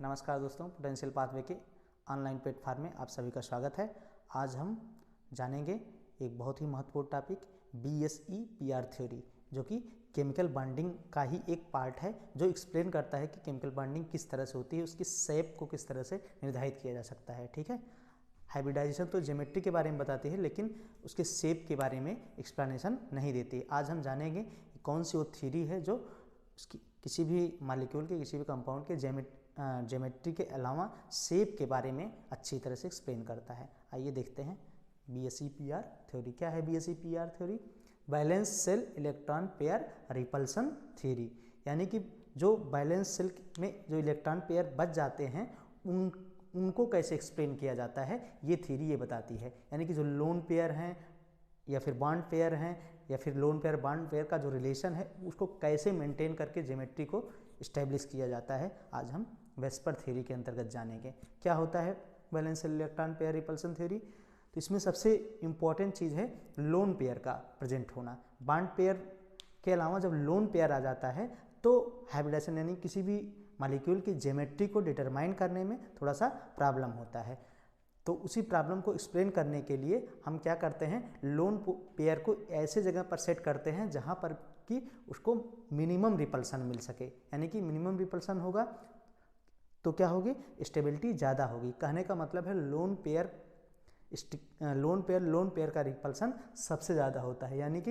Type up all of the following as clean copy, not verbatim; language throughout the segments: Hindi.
नमस्कार दोस्तों, पोटेंशियल पाथवे के ऑनलाइन प्लेटफॉर्म में आप सभी का स्वागत है। आज हम जानेंगे एक बहुत ही महत्वपूर्ण टॉपिक BSE-PR थ्योरी, जो कि केमिकल बॉन्डिंग का ही एक पार्ट है, जो एक्सप्लेन करता है कि केमिकल बॉन्डिंग किस तरह से होती है, उसकी शेप को किस तरह से निर्धारित किया जा सकता है। ठीक है, हाइब्रिडाइजेशन तो ज्योमेट्री के बारे में बताती है, लेकिन उसके शेप के बारे में एक्सप्लेनेशन नहीं देती। आज हम जानेंगे कौन सी वो थ्योरी है जो उसकी किसी भी मॉलिक्यूल के, किसी भी कंपाउंड के ज्योमेट्री के अलावा शेप के बारे में अच्छी तरह से एक्सप्लेन करता है। आइए देखते हैं BSE-PR थ्योरी। क्या है BSE-PR theory? Balance cell electron pair repulsion theory, यानी कि जो बैलेंस सेल में जो इलेक्ट्रॉन पेयर बच जाते हैं उनको कैसे एक्सप्लेन किया जाता है, ये थ्योरी ये बताती है। यानी कि जो लोन पेयर हैं या फिर बॉन्ड पेयर हैं या फिर लोन पेयर बॉन्ड पेयर का जो रिलेशन है उसको कैसे मेंटेन करके ज्योमेट्री को इस्टेब्लिश किया जाता है, आज हम वेस्पर थ्योरी के अंतर्गत जानेंगे। क्या होता है balance cell electron pair repulsion theory? तो इसमें सबसे इम्पॉर्टेंट चीज़ है लोन पेयर का प्रेजेंट होना। बॉन्ड पेयर के अलावा जब लोन पेयर आ जाता है तो हाइब्रिडाइजेशन यानी किसी भी मॉलिक्यूल की ज्योमेट्री को डिटरमाइन करने में थोड़ा सा प्रॉब्लम होता है। तो उसी प्रॉब्लम को एक्सप्लेन करने के लिए हम क्या करते हैं, लोन पेयर को ऐसे जगह पर सेट करते हैं जहाँ पर कि उसको मिनिमम रिपल्सन मिल सके। यानी कि मिनिमम रिपल्सन होगा तो क्या होगी, स्टेबिलिटी ज़्यादा होगी। कहने का मतलब है लोन पेयर का रिपल्सन सबसे ज़्यादा होता है। यानी कि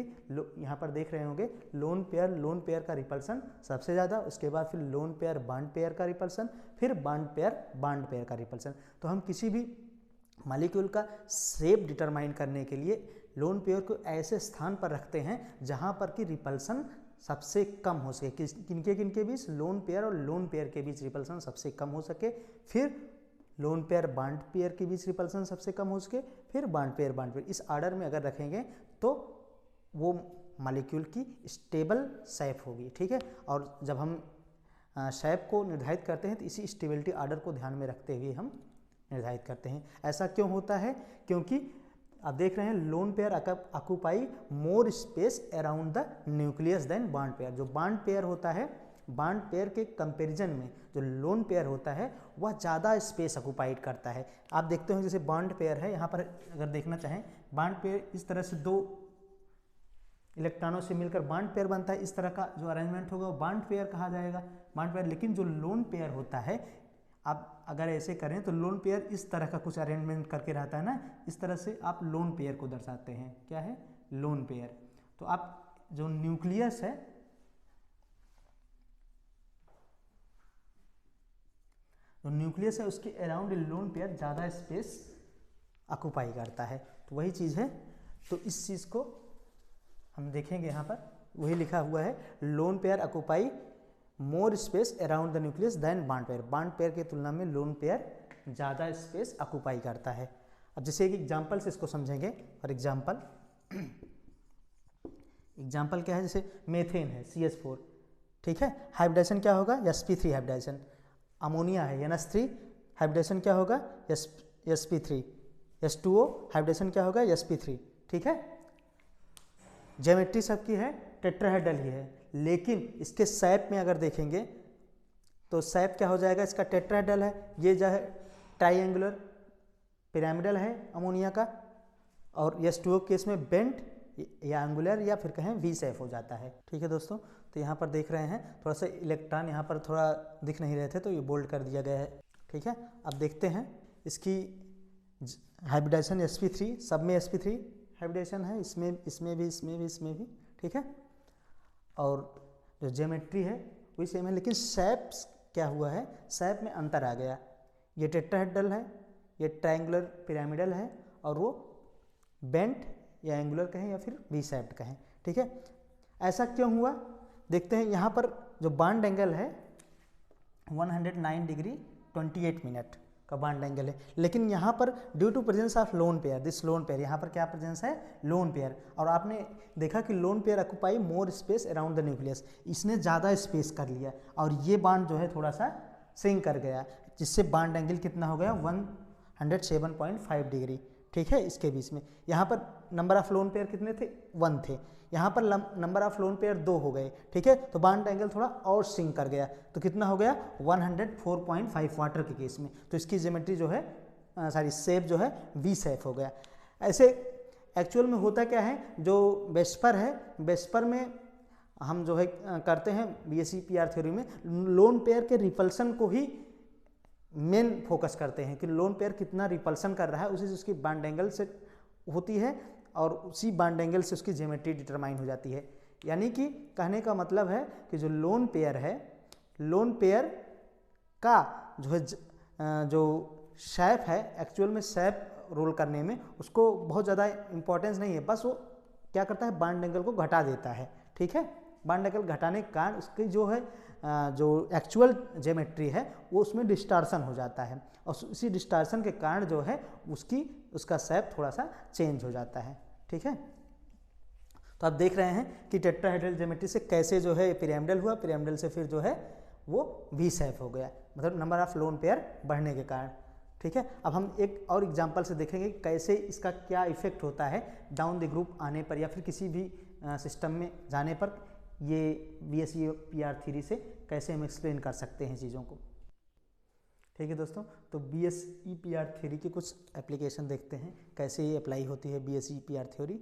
यहाँ पर देख रहे होंगे लोन पेयर का रिपल्सन सबसे ज़्यादा, उसके बाद फिर लोन पेयर बॉन्ड पेयर का रिपल्सन, फिर बॉन्ड पेयर का रिपल्सन। तो हम किसी भी मॉलिक्यूल का शेप डिटरमाइन करने के लिए लोन पेयर को ऐसे स्थान पर रखते हैं जहाँ पर कि रिपल्सन सबसे कम हो सके। किनके बीच? लोन पेयर और लोन पेयर के बीच रिपल्सन सबसे कम हो सके। फिर लोन पेयर बॉन्ड पेयर के बीच रिपल्सन सबसे कम हो सके, फिर बॉन्ड पेयर। इस ऑर्डर में अगर रखेंगे तो वो मॉलिक्यूल की स्टेबल शेप होगी। ठीक है, और जब हम शेप को निर्धारित करते हैं तो इसी स्टेबिलिटी ऑर्डर को ध्यान में रखते हुए हम निर्धारित करते हैं। ऐसा क्यों होता है? क्योंकि आप देख रहे हैं lone pair occupy more space around the nucleus than bond pair. जो बॉन्ड पेयर होता है, बॉन्ड पेयर के कंपैरिजन में जो लोन पेयर होता है वह ज़्यादा स्पेस ऑक्यूपाइड करता है। आप देखते हो जैसे बॉन्ड पेयर है, यहाँ पर अगर देखना चाहें बॉन्ड पेयर इस तरह से दो इलेक्ट्रॉनों से मिलकर बॉन्ड पेयर बनता है। इस तरह का जो अरेंजमेंट होगा वो बॉन्ड पेयर कहा जाएगा, बॉन्ड पेयर। लेकिन जो लोन पेयर होता है, आप अगर ऐसे करें तो लोन पेयर इस तरह का कुछ अरेंजमेंट करके रहता है ना, इस तरह से आप लोन पेयर को दर्शाते हैं। क्या है? Lone pair. तो आप जो न्यूक्लियस है, उसके अराउंड लोन पेयर ज़्यादा स्पेस ऑक्यूपाई करता है। तो वही चीज़ है, तो इस चीज़ को हम देखेंगे। यहाँ पर वही लिखा हुआ है, lone pair occupy more space around the nucleus than bond pair. Bond pair की तुलना में लोन पेयर ज़्यादा स्पेस ऑक्यूपाई करता है। अब जैसे एक एग्जाम्पल से इसको समझेंगे। और एग्जाम्पल क्या है? जैसे मेथेन है CH4। ठीक है, हाइब्रिडाइजेशन क्या होगा? sp3 hybridisation. अमोनिया है NH3, हाइब्रिडेशन क्या होगा? sp3। H2O हाइब्रिडेशन क्या होगा? sp3। ठीक है, ज्योमेट्री सबकी है टेट्राहेड्रल ही है, लेकिन इसके शेप में अगर देखेंगे तो शेप क्या हो जाएगा? इसका टेट्राहेड्रल है। ये जो है ट्राइएंगुलर पिरामिडल है अमोनिया का, और H2O केस में बेंट या एंगुलर या फिर कहें V शेप हो जाता है। ठीक है दोस्तों, तो यहाँ पर देख रहे हैं थोड़ा सा इलेक्ट्रॉन यहाँ पर थोड़ा दिख नहीं रहे थे तो ये बोल्ड कर दिया गया है। ठीक है, अब देखते हैं इसकी हाइब्रिडाइजेशन sp3, सब में sp3 हाइब्रिडेशन है, इसमें भी। ठीक है, और जो ज्योमेट्री है वही सेम है, लेकिन शेप क्या हुआ है? शेप में अंतर आ गया। ये टेट्राहेड्रल है, ये ट्रायंगुलर पिरामिडल है, और वो बेंट या एंगुलर कहें या फिर वी शेप्ड कहें। ठीक है, ऐसा क्यों हुआ? देखते हैं। यहाँ पर जो बॉन्ड एंगल है 109 डिग्री 28 मिनट का बॉन्ड एंगल है, लेकिन यहाँ पर due to presence of lone pair, this lone pair, यहाँ पर क्या प्रेजेंस है? Lone pair. और आपने देखा कि lone pair occupy more space around the nucleus, इसने ज़्यादा स्पेस कर लिया और ये बॉन्ड जो है थोड़ा सा सिंक कर गया, जिससे बॉन्ड एंगल कितना हो गया? 107.5 डिग्री। ठीक है, इसके बीच में यहाँ पर नंबर ऑफ लोन पेयर कितने थे? 1 थे, यहाँ पर नंबर ऑफ लोन पेयर 2 हो गए, ठीक है, तो बॉन्ड एंगल थोड़ा और सिंक कर गया, तो कितना हो गया 104.5 वाटर के केस में, तो इसकी ज्योमेट्री जो है शेप जो है वी शेप हो गया। ऐसे एक्चुअल में होता क्या है, जो वेस्पर है, वेस्पर में हम जो है करते हैं बीएसई पीआर थ्योरी में लोन पेयर के रिपल्सन को ही मेन फोकस करते हैं कि लोन पेयर कितना रिपल्सन कर रहा है, उसी से उसकी बॉन्ड एंगल से होती है और उसी बॉन्ड एंगल से उसकी ज्योमेट्री डिटरमाइन हो जाती है। यानी कि कहने का मतलब है कि जो लोन पेयर है, लोन पेयर का जो है जो शेप है, एक्चुअल में शेप रोल करने में उसको बहुत ज़्यादा इंपॉर्टेंस नहीं है, बस वो क्या करता है बॉन्ड एंगल को घटा देता है, ठीक है। बॉन्ड एंगल घटाने के कारण उसकी जो है जो एक्चुअल ज्योमेट्री है वो उसमें डिस्टॉर्शन हो जाता है और उसी डिस्टॉर्शन के कारण जो है उसका शेप थोड़ा सा चेंज हो जाता है, ठीक है। तो आप देख रहे हैं कि टेट्राहेड्रल ज्योमेट्री से कैसे जो है पिरामिडल हुआ, पिरामिडल से फिर जो है वो वी शेप हो गया, मतलब नंबर ऑफ लोन पेयर बढ़ने के कारण, ठीक है। अब हम एक और एग्जांपल से देखेंगे कैसे इसका क्या इफेक्ट होता है डाउन द ग्रुप आने पर या फिर किसी भी सिस्टम में जाने पर, ये बीएसई पीआर थ्योरी से कैसे हम एक्सप्लेन कर सकते हैं चीज़ों को, ठीक है दोस्तों। तो बीएसई पीआर थ्योरी की कुछ एप्लीकेशन देखते हैं कैसे ये अप्लाई होती है बीएसई पीआर थ्योरी।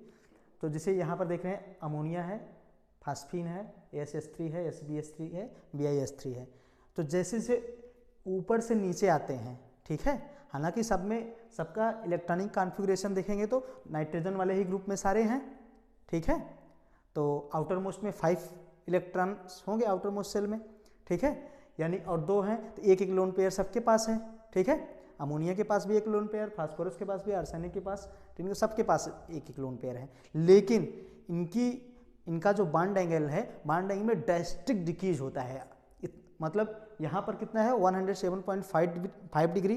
तो जैसे यहाँ पर देख रहे हैं अमोनिया है, फास्फीन है, ASH3 है, SbH3 है, BiS3 है। तो जैसे जैसे ऊपर से नीचे आते हैं, ठीक है, हालांकि सब में सबका इलेक्ट्रॉनिक कॉन्फ़िगरेशन देखेंगे तो नाइट्रोजन वाले ही ग्रुप में सारे हैं, ठीक है। तो आउटर मोस्ट में 5 इलेक्ट्रॉन्स होंगे आउटर मोस्ट सेल में, ठीक है, यानी और 2 हैं तो एक लोन पेयर सबके पास है, ठीक है। अमोनिया के पास भी एक लोन पेयर, फास्फोरस के पास भी, आर्सेनिक के पास, इनके सबके पास एक लोन पेयर है, लेकिन इनका जो बॉन्ड एंगल है, बॉन्ड एंगल में ड्रास्टिक डिक्रीज होता है। मतलब यहाँ पर कितना है 107.5 डिग्री,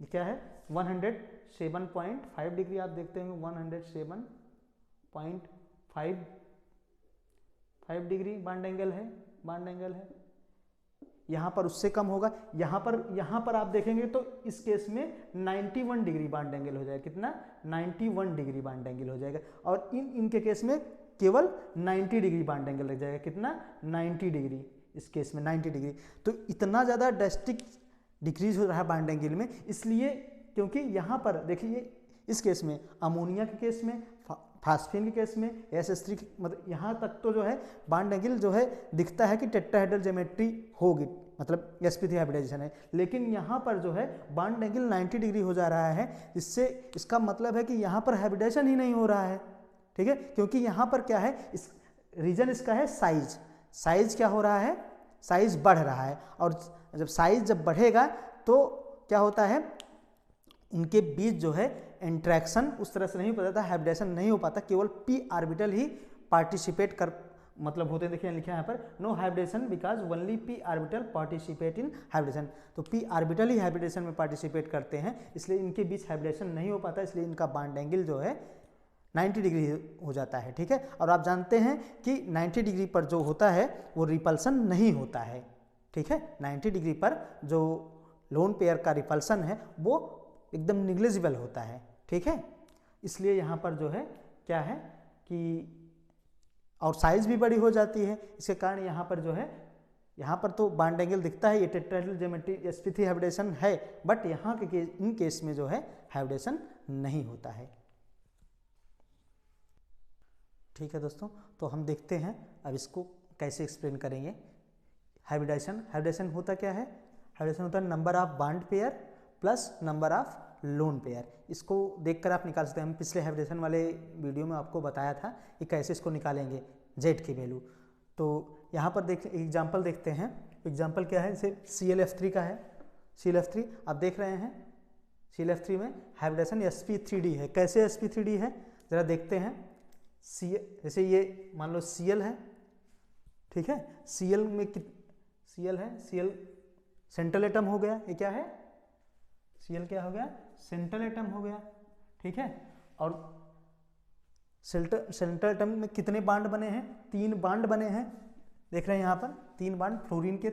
क्या है 107.5 डिग्री, आप देखते हैं 107.5 डिग्री बॉन्ड एंगल है, यहाँ पर उससे कम होगा, यहाँ पर आप देखेंगे तो इस केस में 91 डिग्री बॉन्ड एंगल हो जाएगा, कितना 91 डिग्री बॉन्ड एंगल हो जाएगा, और इनके केस में केवल 90 डिग्री बॉन्ड एंगल लग जाएगा, कितना 90 डिग्री, इस केस में 90 डिग्री। तो इतना ज़्यादा ड्रास्टिक डिक्रीज हो रहा है बॉन्ड एंगल में, इसलिए क्योंकि यहाँ पर देखिए इस केस में अमोनिया के केस में, फास्फीन के केस में, ASH3 मतलब यहाँ तक तो जो है बॉन्ड एंगल जो है दिखता है कि टेट्राहेड्रल ज्योमेट्री होगी, मतलब sp3 हाइब्रिडाइजेशन है, लेकिन यहाँ पर जो है बॉन्ड एंगल 90 डिग्री हो जा रहा है, इससे इसका मतलब है कि यहाँ पर हाइब्रिडाइजेशन ही नहीं हो रहा है, ठीक है। क्योंकि यहाँ पर क्या है, इस रीजन इसका है साइज क्या हो रहा है, साइज बढ़ रहा है, और जब साइज बढ़ेगा तो क्या होता है, उनके बीच जो है इंट्रैक्शन उस तरह से नहीं हो पाता, हाइब्रिडेशन नहीं हो पाता, केवल p ऑर्बिटल ही पार्टिसिपेट कर मतलब होते हैं। देखिए लिखा है यहाँ पर no hybridisation because only p orbital participate in hybridisation, तो p ऑर्बिटल ही हाइब्रिडेशन में पार्टिसिपेट करते हैं, इसलिए इनके बीच हाइब्रिडेशन नहीं हो पाता, इसलिए इनका बॉन्ड एंगल जो है 90 डिग्री हो जाता है, ठीक है। और आप जानते हैं कि 90 डिग्री पर जो होता है वो रिपल्सन नहीं होता है, ठीक है। 90 डिग्री पर जो लोन पेयर का रिपल्सन है वो एकदम निग्लिजिबल होता है, ठीक है। इसलिए यहाँ पर जो है क्या है कि और साइज भी बड़ी हो जाती है, इसके कारण यहाँ पर जो है, यहाँ पर तो बॉन्ड एंगल दिखता है ये टेट्राहेड्रल ज्योमेट्री sp3 हाइब्रिडेशन है, बट यहाँ के इन केस में जो है हाइब्रिडेशन नहीं होता है, ठीक है दोस्तों। तो हम देखते हैं अब इसको कैसे एक्सप्लेन करेंगे। हाइब्रिडेशन होता क्या है, हाइब्रिडेशन होता है number of bond pair plus number of lone pair. इसको देखकर आप निकाल सकते हैं, हम पिछले हाइब्रिडेशन वाले वीडियो में आपको बताया था कि कैसे इसको निकालेंगे Z की वैल्यू। तो यहाँ पर एग्जाम्पल देखते हैं, एग्जाम्पल क्या है, जैसे ClF3 का है, ClF3 आप देख रहे हैं, ClF3 में हाइब्रिडेशन sp3d है। कैसे sp3d है ज़रा देखते हैं। जैसे ये मान लो Cl है, ठीक है, Cl में Cl है, Cl सेंट्रल एटम हो गया, ये क्या है Cl क्या हो गया, सेंट्रल एटम हो गया, ठीक है। और सेंट्रल एटम में कितने बॉन्ड बने हैं, 3 बॉन्ड बने हैं, देख रहे हैं यहाँ पर 3 बॉन्ड, फ्लोरीन के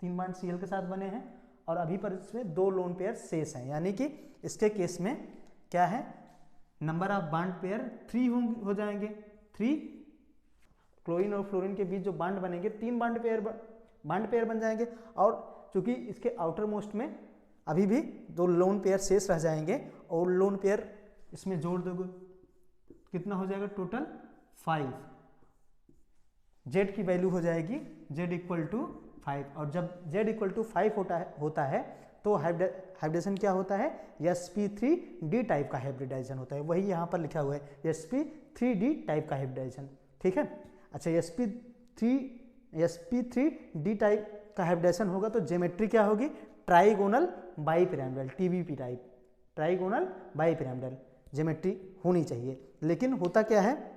3 बॉन्ड Cl के साथ बने हैं, और अभी पर इसमें 2 लोन पेयर शेष हैं, यानी कि इसके केस में क्या है, नंबर ऑफ बॉन्ड पेयर 3 हो जाएंगे, 3 क्लोरीन और फ्लोरीन के बीच जो बांड बनेंगे 3 बांड पेयर बन जाएंगे, और चूंकि इसके आउटर मोस्ट में अभी भी 2 लोन पेयर शेष रह जाएंगे, और लोन पेयर इसमें जोड़ दोगे कितना हो जाएगा टोटल 5। Z की वैल्यू हो जाएगी Z इक्वल टू 5, और जब Z इक्वल टू 5 होता है तो हाइब्रिडेशन क्या होता है, sp3d टाइप का हाइब्रिडाइजेशन होता है। वही यहाँ पर लिखा हुआ है sp3d टाइप का हाइब्रिडाइजेशन, ठीक है। अच्छा, sp3d टाइप का हाइब्रिडाइजेशन होगा तो ज्योमेट्री क्या होगी, trigonal bipyramidal, TBP type, trigonal bipyramidal geometry होनी चाहिए। लेकिन होता क्या है,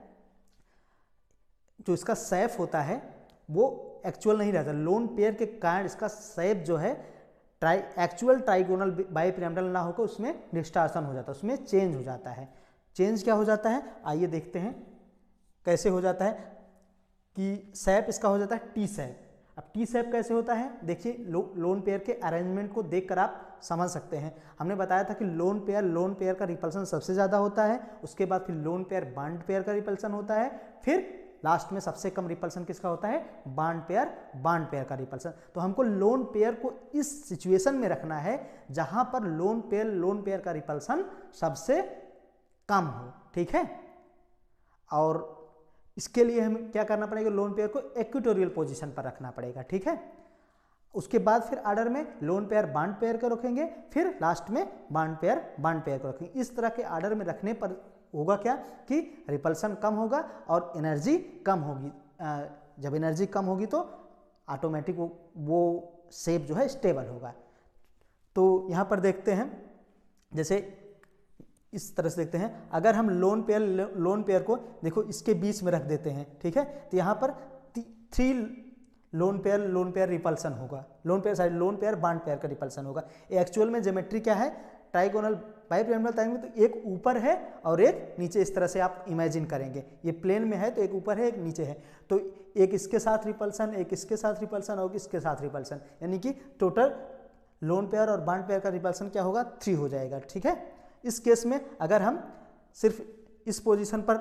जो इसका शेप होता है वो एक्चुअल नहीं रहता, लोन पेयर के कारण इसका शेप जो है एक्चुअल ट्राइगोनल बाइपिरामिडल ना होकर उसमें डिस्टॉर्शन हो जाता है, उसमें चेंज हो जाता है। चेंज क्या हो जाता है, आइए देखते हैं कैसे हो जाता है। कि शेप इसका हो जाता है टी शेप। अब टी शेप कैसे होता है, देखिए लोन पेयर के अरेंजमेंट को देखकर आप समझ सकते हैं। हमने बताया था कि लोन पेयर का रिपल्सन सबसे ज़्यादा होता है, उसके बाद फिर लोन पेयर बॉन्ड पेयर का रिपल्सन होता है, फिर लास्ट में सबसे कम रिपल्सन किसका होता है, बॉन्ड पेयर का रिपल्सन। तो हमको लोन पेयर को इस सिचुएशन में रखना है जहां पर लोन पेयर का रिपल्सन सबसे कम हो, ठीक है। और इसके लिए हमें क्या करना पड़ेगा, लोन पेयर को इक्वेटोरियल पोजीशन पर रखना पड़ेगा, ठीक है। उसके बाद फिर ऑर्डर में लोन पेयर बॉन्ड पेयर को रखेंगे, फिर लास्ट में बॉन्ड पेयर को रखेंगे। इस तरह के ऑर्डर में रखने पर होगा क्या कि रिपल्सन कम होगा और एनर्जी कम होगी। जब एनर्जी कम होगी तो ऑटोमेटिक वो शेप जो है स्टेबल होगा। तो यहाँ पर देखते हैं, जैसे इस तरह से देखते हैं, अगर हम लोन पेयर को देखो इसके बीच में रख देते हैं, ठीक है, तो यहाँ पर 3 लोन पेयर रिपल्सन होगा, लोन पेयर बॉन्ड पेयर का रिपल्सन होगा। एक्चुअल में ज्योमेट्री क्या है, ट्राइगोनल बाइपिरामिडल ट्रायंगल, तो एक ऊपर है और एक नीचे, इस तरह से आप इमेजिन करेंगे। ये प्लेन में है तो एक ऊपर है एक नीचे है, तो एक इसके साथ रिपल्सन, एक इसके साथ रिपल्सन और इसके साथ रिपल्सन, यानी कि टोटल लोन पेयर और बॉन्ड पेयर का रिपल्सन क्या होगा, 3 हो जाएगा, ठीक है। इस केस में अगर हम सिर्फ इस पोजीशन पर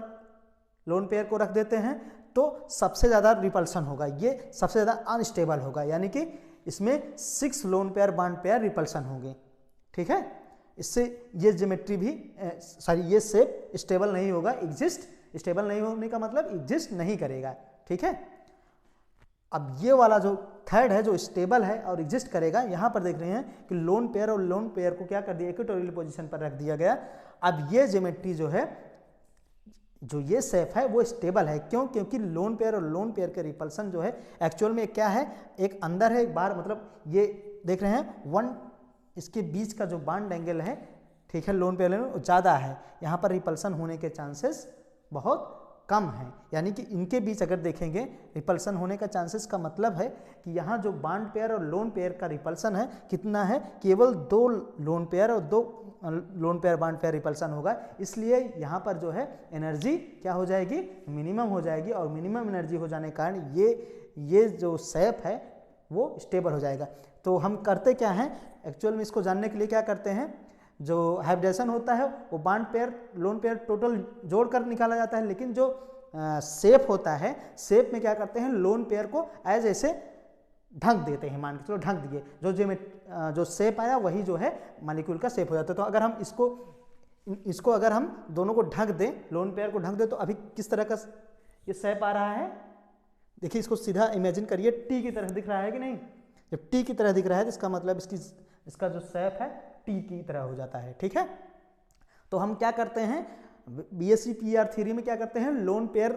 लोन पेयर को रख देते हैं तो सबसे ज़्यादा रिपल्सन होगा, ये सबसे ज़्यादा अनस्टेबल होगा, यानी कि इसमें 6 lone pair bond pair repulsion होंगे, ठीक है। इससे ये ज्योमेट्री भी ये शेप स्टेबल नहीं होगा, स्टेबल नहीं होने का मतलब एग्जिस्ट नहीं करेगा, ठीक है। अब ये वाला जो थर्ड है जो स्टेबल है और एग्जिस्ट करेगा, यहाँ पर देख रहे हैं कि लोन पेयर और लोन पेयर को क्या कर दिया, इक्वेटोरियल पोजीशन पर रख दिया गया। अब ये ज्योमेट्री जो है, जो ये शेप है वो स्टेबल है, क्यों, क्योंकि लोन पेयर और लोन पेयर के रिपल्सन जो है एक्चुअल में क्या है, एक अंदर है एक बाहर, मतलब ये देख रहे हैं इसके बीच का जो बॉन्ड एंगल है, ठीक है, लोन पेयर में ज़्यादा है, यहाँ पर रिपल्सन होने के चांसेस बहुत कम है। यानी कि इनके बीच अगर देखेंगे रिपल्सन होने का चांसेस का मतलब है कि यहाँ जो बॉन्ड पेयर और लोन पेयर का रिपल्सन है कितना है, केवल 2 लोन पेयर और 2 lone pair bond pair repulsion होगा। इसलिए यहाँ पर जो है एनर्जी क्या हो जाएगी, मिनिमम हो जाएगी, और मिनिमम एनर्जी हो जाने के कारण ये जो शेप है वो स्टेबल हो जाएगा। तो हम करते क्या हैं, एक्चुअल में इसको जानने के लिए क्या करते हैं, जो हाइब्रिडेशन होता है वो bond pair lone pair total जोड़कर निकाला जाता है, लेकिन जो शेप होता है, शेप में क्या करते हैं, लोन पेयर को एज ऐसे ढक देते हैं, मान के चलो ढक दिए, जो शेप आया वही जो है मॉलिक्यूल का शेप हो जाता है। तो अगर हम इसको अगर हम दोनों को ढक दें, लोन पेयर को ढक दें, तो अभी किस तरह का ये शेप आ रहा है, देखिए इसको सीधा इमेजिन करिए, टी की तरह दिख रहा है कि नहीं। जब टी की तरह दिख रहा है तो इसका मतलब इसका जो शेप है टी की तरह हो जाता है, ठीक है। तो हम क्या करते हैं, बीएससी पीआर थ्योरी में क्या करते हैं, लोन पेयर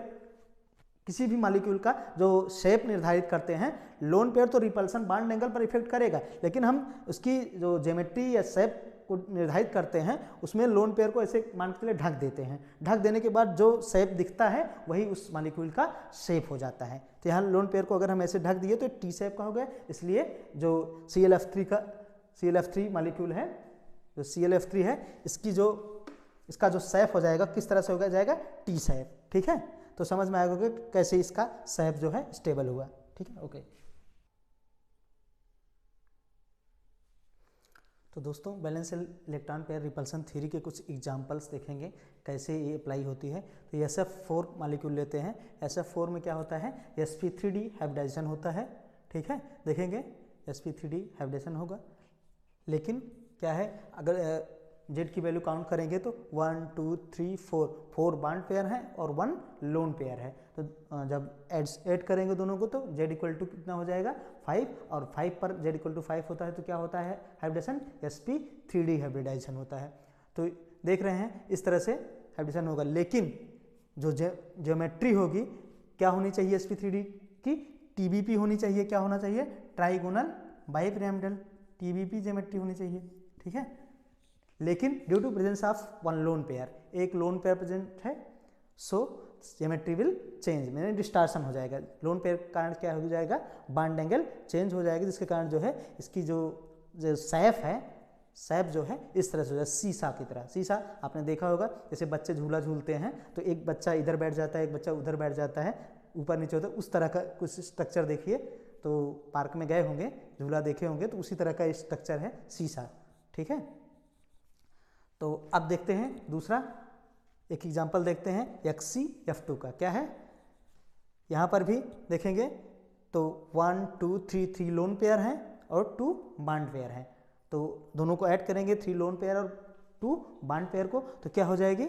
किसी भी मॉलिक्यूल का जो शेप निर्धारित करते हैं, लोन पेयर तो रिपल्सन बॉन्ड एंगल पर इफेक्ट करेगा, लेकिन हम उसकी जो ज्योमेट्री या शेप को निर्धारित करते हैं उसमें लोन पेयर को ऐसे मान के लिए ढक देते हैं। ढक देने के बाद जो शेप दिखता है वही उस मॉलिक्यूल का शेप हो जाता है। तो यहाँ लोन पेयर को अगर हम ऐसे ढक दिए तो टी शेप का हो गया, इसलिए जो ClF3 मॉलिक्यूल है, जो ClF3 है, इसका जो शेप हो जाएगा किस तरह से हो जाएगा, टी शेप, ठीक है। तो समझ में आएगा कि कैसे इसका शेप जो है स्टेबल हुआ, ठीक है, ओके। तो दोस्तों balance electron pair repulsion theory के कुछ एग्जांपल्स देखेंगे कैसे ये अप्लाई होती है। तो SF4 मॉलिक्यूल लेते हैं। SF4 में क्या होता है, sp3d हाइब्रिडाइजेशन होता है, ठीक है, देखेंगे sp3d हाइब्रिडाइजेशन होगा। लेकिन क्या है, अगर Z की वैल्यू काउंट करेंगे तो 1 2 3 4 बॉन्ड पेयर हैं और 1 लोन पेयर है। तो जब ऐड करेंगे दोनों को तो Z इक्वल टू कितना हो जाएगा 5, और 5 पर Z इक्वल टू 5 होता है तो क्या होता है हाइब्रिडेशन, sp3d हाइब्रिडाइजेशन होता है। तो देख रहे हैं इस तरह से हाइब्रिडेशन होगा। लेकिन जो ज्योमेट्री होगी क्या होनी चाहिए sp3d की, TBP होनी चाहिए। क्या होना चाहिए, ट्राइगोनल बाइपिरामिडल, TBP ज्योमेट्री होनी चाहिए, ठीक है। लेकिन due to presence of one lone pair, एक लोन पेयर प्रेजेंट है, सो ज्योमेट्री विल चेंज, मैंने डिस्टार्शन हो जाएगा। लोन पेयर के कारण क्या हो जाएगा, बॉन्ड एंगल चेंज हो जाएगा, जिसके कारण जो है इसकी जो शेप है, शेप जो है इस तरह से हो जाए शीशा की तरह। शीशा आपने देखा होगा, जैसे बच्चे झूला झूलते हैं तो एक बच्चा इधर बैठ जाता है, एक बच्चा उधर बैठ जाता है, ऊपर नीचे होता है, उस तरह का कुछ स्ट्रक्चर देखिए। तो पार्क में गए होंगे, झूला देखे होंगे, तो उसी तरह का स्ट्रक्चर है शीशा, ठीक है। तो अब देखते हैं दूसरा एक एग्जांपल देखते हैं XCF2 का। क्या है, यहाँ पर भी देखेंगे तो 1 2 3 लोन पेयर हैं और 2 बॉन्ड पेयर हैं। तो दोनों को ऐड करेंगे, 3 लोन पेयर और 2 बॉन्ड पेयर को, तो क्या हो जाएगी,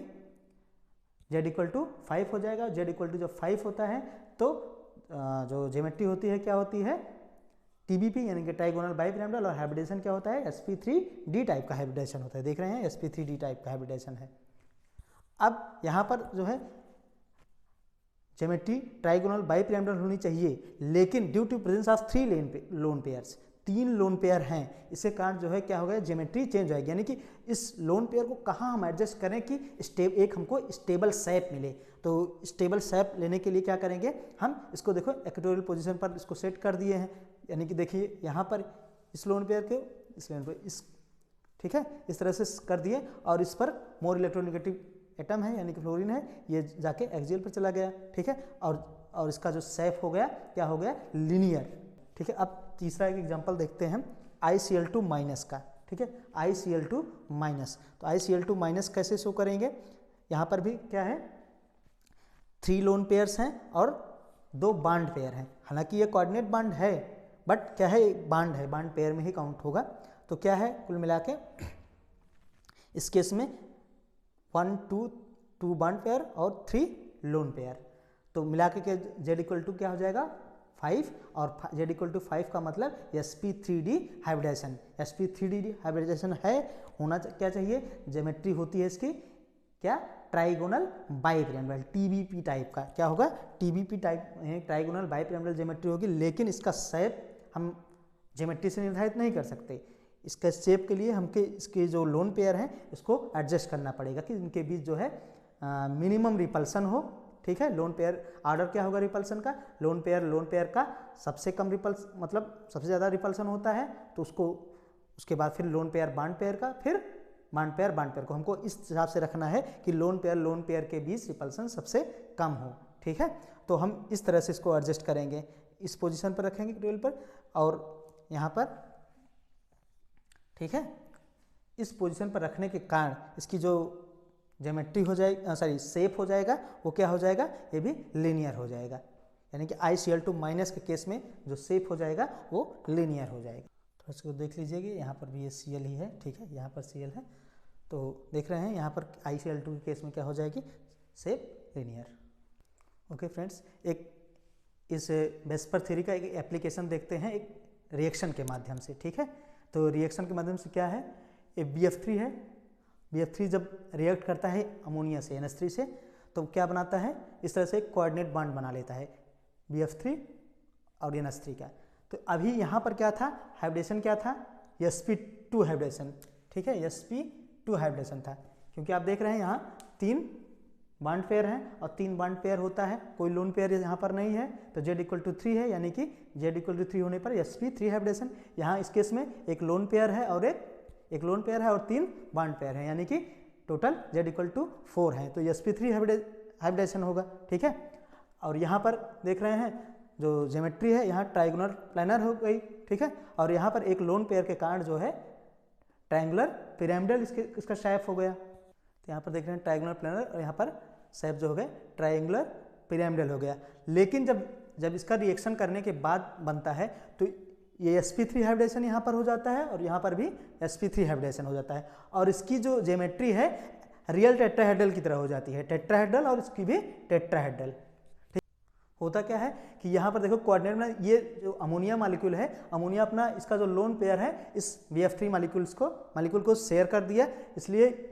Z इक्वल टू 5 हो जाएगा। Z इक्वल टू जब 5 होता है तो जो ज्योमेट्री होती है क्या होती है, TBP यानी कि ट्राइगोनल बाइपिरामिडल, और हाइब्रिडेशन क्या होता है, sp3d टाइप का हाइब्रिडेशन होता है। देख रहे हैं sp3d टाइप का हाइब्रिडेशन है। अब यहाँ पर जो है ज्योमेट्री ट्राइगोनल बाइपिरामिडल होनी चाहिए, लेकिन due to presence of 3 lone pairs, 3 lone pair हैं, इसके कारण जो है क्या हो गया, ज्योमेट्री चेंज हो जाएगी। यानी कि इस लोन पेयर को कहाँ हम एडजस्ट करें कि एक हमको स्टेबल शेप मिले। तो स्टेबल शेप लेने के लिए क्या करेंगे, हम इसको देखो इक्वेटोरियल पोजीशन पर इसको सेट कर दिए हैं। यानी कि देखिए यहाँ पर इस लोन पेयर के इस लोन पर इस, ठीक है, इस तरह से कर दिए, और इस पर मोर इलेक्ट्रोनेगेटिव एटम है यानी कि फ्लोरीन है, ये जाके एक्सियल पर चला गया, ठीक है, और इसका जो शेप हो गया क्या हो गया, लीनियर, ठीक है। अब तीसरा एक एग्जांपल देखते हैं ICl2 माइनस का, ठीक है, ICl2 माइनस। तो ICl2 माइनस कैसे शो करेंगे, यहाँ पर भी क्या है, 3 लोन पेयर्स हैं और 2 बॉन्ड पेयर हैं। हालांकि ये कोऑर्डिनेट बॉन्ड है, बट क्या है, बॉन्ड है, बॉन्ड पेयर में ही काउंट होगा। तो क्या है, कुल मिला के इस केस में 1 2 बॉन्ड पेयर और 3 लोन पेयर, तो मिला के Z इक्वल टू क्या हो जाएगा 5, और Z इक्वल टू 5 का मतलब sp3d हाइब्रिडाइजेशन। sp3d हाइब्रिडाइजेशन है, होना क्या चाहिए, ज्योमेट्री होती है इसकी क्या, ट्राइगोनल बाइपिरामिडल, TBP टाइप का। क्या होगा, TBP type trigonal bipyramidal geometry होगी, लेकिन इसका शेप हम ज्योमेट्री से निर्धारित नहीं कर सकते। इसके शेप के लिए हमके इसके जो लोन पेयर हैं इसको एडजस्ट करना पड़ेगा कि इनके बीच जो है मिनिमम रिपल्सन हो, ठीक है। लोन पेयर ऑर्डर क्या होगा रिपल्सन का, लोन पेयर का सबसे कम मतलब सबसे ज़्यादा रिपल्सन होता है, तो उसके बाद फिर लोन पेयर बॉन्ड पेयर का, फिर बॉन्ड पेयर को हमको इस हिसाब से रखना है कि लोन पेयर के बीच रिपल्सन सबसे कम हो, ठीक है। तो हम इस तरह से इसको एडजस्ट करेंगे, इस पोजीशन पर रखेंगे टेबल पर, और यहाँ पर, ठीक है, इस पोजीशन पर रखने के कारण इसकी जो ज्योमेट्री हो जाएगी, सॉरी शेप हो जाएगा, वो क्या हो जाएगा, ये भी लीनियर हो जाएगा। यानी कि ICl2 माइनस के केस में जो शेप हो जाएगा वो लीनियर हो जाएगा। तो इसको देख लीजिएगा, यहाँ पर भी ये Cl ही है, ठीक है, यहाँ पर Cl है, तो देख रहे हैं यहाँ पर ICl2 के केस में क्या हो जाएगी, शेप लीनियर। ओके फ्रेंड्स, एक इस वेस्पर थ्योरी का एक एप्लीकेशन देखते हैं एक रिएक्शन के माध्यम से, ठीक है। तो रिएक्शन के माध्यम से क्या है, ये BF3 है, BF3 जब रिएक्ट करता है अमोनिया से NH3 से, तो क्या बनाता है, इस तरह से एक कोऑर्डिनेट बॉन्ड बना लेता है BF3 और NH3 का। तो अभी यहाँ पर क्या था, हाइब्रिडेशन क्या था, sp2 हाइब्रिडेशन, ठीक है, sp2 हाइब्रिडेशन था, क्योंकि आप देख रहे हैं यहाँ 3 बॉन्ड पेयर हैं और 3 बॉन्ड पेयर होता है, कोई लोन पेयर यहाँ पर नहीं है, तो Z इक्वल टू 3 है, यानी कि Z इक्वल टू 3 होने पर sp3 हाइब्रिडेशन। यहाँ इस केस में एक लोन पेयर है और एक लोन पेयर है और 3 बॉन्ड पेयर है, यानी कि टोटल Z इक्वल टू 4 है, तो sp3 हाइब्रिडेशन होगा, ठीक है। और यहाँ पर देख रहे हैं जो ज्योमेट्री है, यहाँ ट्राइगोनल प्लानर हो गई, ठीक है, और यहाँ पर एक लोन पेयर के कारण जो है ट्रायंगुलर पिरामिडल इसका शेप हो गया। तो यहाँ पर देख रहे हैं ट्रायंगुलर पिरामिडल, और यहाँ पर शेप जो हो गया ट्रायंगुलर पिरामिडल हो गया। लेकिन जब इसका रिएक्शन करने के बाद बनता है तो ये sp3 हाइब्रिडेशन यहाँ पर हो जाता है और यहाँ पर भी sp3 हाइब्रिडेशन हो जाता है, और इसकी जो ज्योमेट्री है रियल टेट्राहेड्रल की तरह हो जाती है, टेट्राहेड्रल, और इसकी भी टेट्राहेड्रल। ठीक, होता क्या है कि यहाँ पर देखो कोऑर्डिनेट में ये जो अमोनिया मालिक्यूल है, अमोनिया अपना इसका जो लोन पेयर है इस BF3 मालिक्यूल को शेयर कर दिया, इसलिए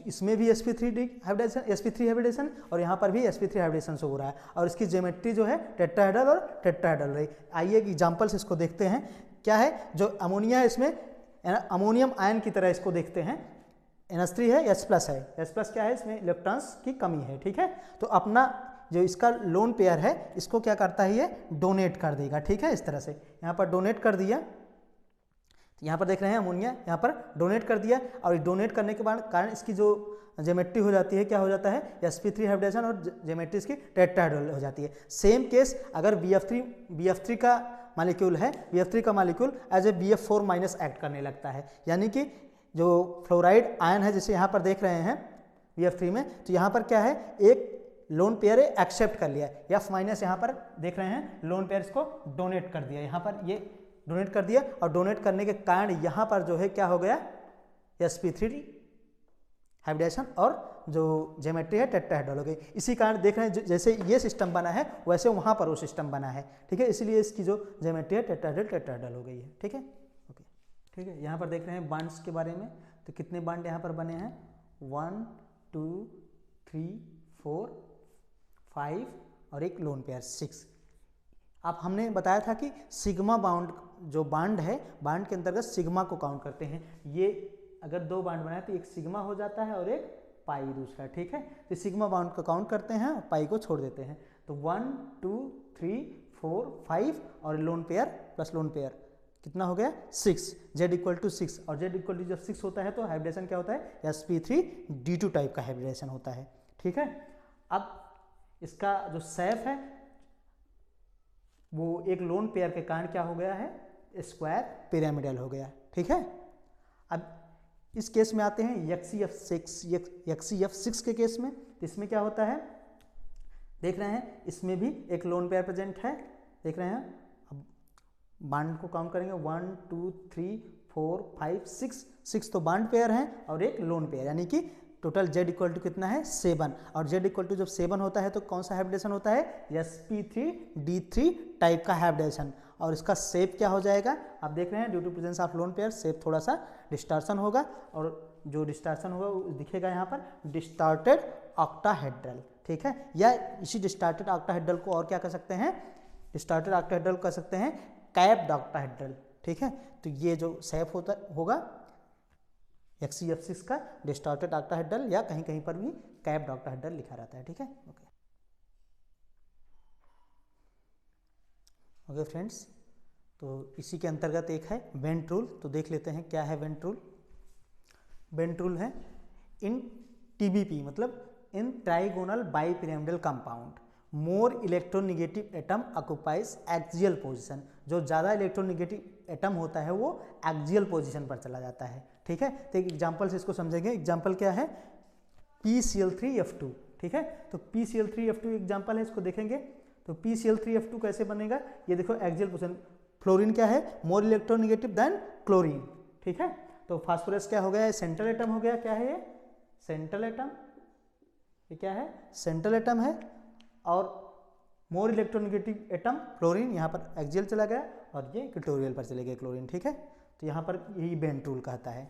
इसमें भी sp3 हाइब्रिडेशन और यहाँ पर भी sp3 हाइब्रिडेशन से हो रहा है, और इसकी ज्योमेट्री जो है टेट्राहेड्रल और टेट्राहेड्रल रही। आइए एक एग्जांपल से इसको देखते हैं। क्या है, जो अमोनिया है इसमें अमोनियम आयन की तरह इसको देखते हैं, NH3 है, H+ है, H+ क्या है, इसमें इलेक्ट्रॉन्स की कमी है। ठीक है, तो अपना जो इसका लोन पेयर है इसको क्या करता है, ये डोनेट कर देगा। ठीक है, इस तरह से यहाँ पर डोनेट कर दिया, यहाँ पर देख रहे हैं अमोनिया यहाँ पर डोनेट कर दिया, और डोनेट करने के बाद कारण इसकी जो ज्योमेट्री हो जाती है, क्या हो जाता है, sp3 हाइब्रिडेशन, और ज्योमेट्री इसकी टेट्राहेड्रल हो जाती है। सेम केस अगर BF3 का मालिक्यूल है, BF3 का molecule as a BF4 minus act करने लगता है, यानी कि जो फ्लोराइड आयन है जिसे यहाँ पर देख रहे हैं BF3 में, तो यहाँ पर क्या है, एक लोन पेयर एक्सेप्ट कर लिया, F माइनस यहाँ पर देख रहे हैं लोन पेयर इसको डोनेट कर दिया, यहाँ पर ये डोनेट कर दिया, और डोनेट करने के कारण यहाँ पर जो है क्या हो गया, sp3 हाइब्रिडेशन और जो ज्योमेट्री है टेट्राहेड्रल हो गई। इसी कारण देख रहे हैं जैसे ये सिस्टम बना है वैसे वहाँ पर वो सिस्टम बना है। ठीक है, इसलिए इसकी जो ज्योमेट्री है टेट्राहेड्रल हो गई है। ठीक है, ओके, ठीक है। यहाँ पर देख रहे हैं बॉन्ड्स के बारे में, तो कितने बॉन्ड यहाँ पर बने हैं, 1 2 3 4 5 और एक लोन पेयर 6। अब हमने बताया था कि सिग्मा बाउंड जो बांड है, बांड के अंतर्गत सिग्मा को काउंट करते हैं। ये अगर 2 बांड बनाए तो एक सिग्मा हो जाता है और एक पाई दूसरा। ठीक है, तो सिग्मा बाउंड को काउंट करते हैं और पाई को छोड़ देते हैं। तो 1 2 3 4 5 और lone pair plus lone pair कितना हो गया, 6, Z=6, और Z= जब 6 होता है तो हाइब्रिडेशन क्या होता है, sp3d2 टाइप का हाइब्रिडेशन होता है। ठीक है, अब इसका जो शेप है वो एक लोन पेयर के कारण क्या हो गया है, स्क्वायर पिरामिडल हो गया। ठीक है, अब इस केस में आते हैं HCF6 के केस में। तो इसमें क्या होता है, देख रहे हैं इसमें भी एक लोन पेयर प्रेजेंट है, देख रहे हैं। अब बॉन्ड को काउंट करेंगे, 1 2 3 4 5 6 तो बॉन्ड पेयर हैं और एक लोन पेयर, यानी कि टोटल Z= कितना है, 7, और Z= जब 7 होता है तो कौन सा हाइब्रिडेशन होता है, sp3d3 टाइप का हाइब्रिडेशन। और इसका शेप क्या हो जाएगा, आप देख रहे हैं due to presence of lone pair shape थोड़ा सा डिस्टॉर्शन होगा, और जो डिस्टॉर्शन होगा वो दिखेगा यहाँ पर डिस्टॉर्टेड ऑक्टाहेड्रल। ठीक है, या इसी डिस्टॉर्टेड ऑक्टाहेड्रल को और क्या कर सकते हैं, डिस्टॉर्टेड ऑक्टाहेड्रल कर सकते हैं कैप्ड ऑक्टाहेड्रल। ठीक है, तो ये जो शेप होगा HCF6 का डिस्टॉर्टेड ऑक्टाहेड्रल, या कहीं कहीं पर भी कैप्ड ऑक्टाहेड्रल लिखा रहता है। ठीक है, ओके फ्रेंड्स, तो इसी के अंतर्गत एक है वेंट रूल। तो देख लेते हैं क्या है वेंट रूल। वेंट रूल है इन TBP मतलब in trigonal bipyramidal compound more electronegative atom occupies axial position. जो ज़्यादा इलेक्ट्रोनेगेटिव एटम होता है वो एक्सियल पोजीशन पर चला जाता है। ठीक है, तो एक एग्जांपल से इसको समझेंगे। एग्जांपल क्या है, PCl3F2। ठीक है, तो PCl3F2 एग्जांपल है, इसको देखेंगे। तो PCl3F2 कैसे बनेगा, ये देखो एक्सियल पोजीशन। फ्लोरीन क्या है, मोर इलेक्ट्रोनेगेटिव देन क्लोरीन। ठीक है, तो फास्फोरस क्या हो गया, सेंट्रल एटम हो गया। क्या है ये, सेंट्रल एटम। ये क्या है, सेंट्रल एटम है, और मोर इलेक्ट्रोनेगेटिव एटम फ्लोरीन यहाँ पर एक्सियल चला गया और ये इक्वेटोरियल पर चले गए क्लोरीन। ठीक है, तो यहाँ पर यही वेंट रूल कहता है।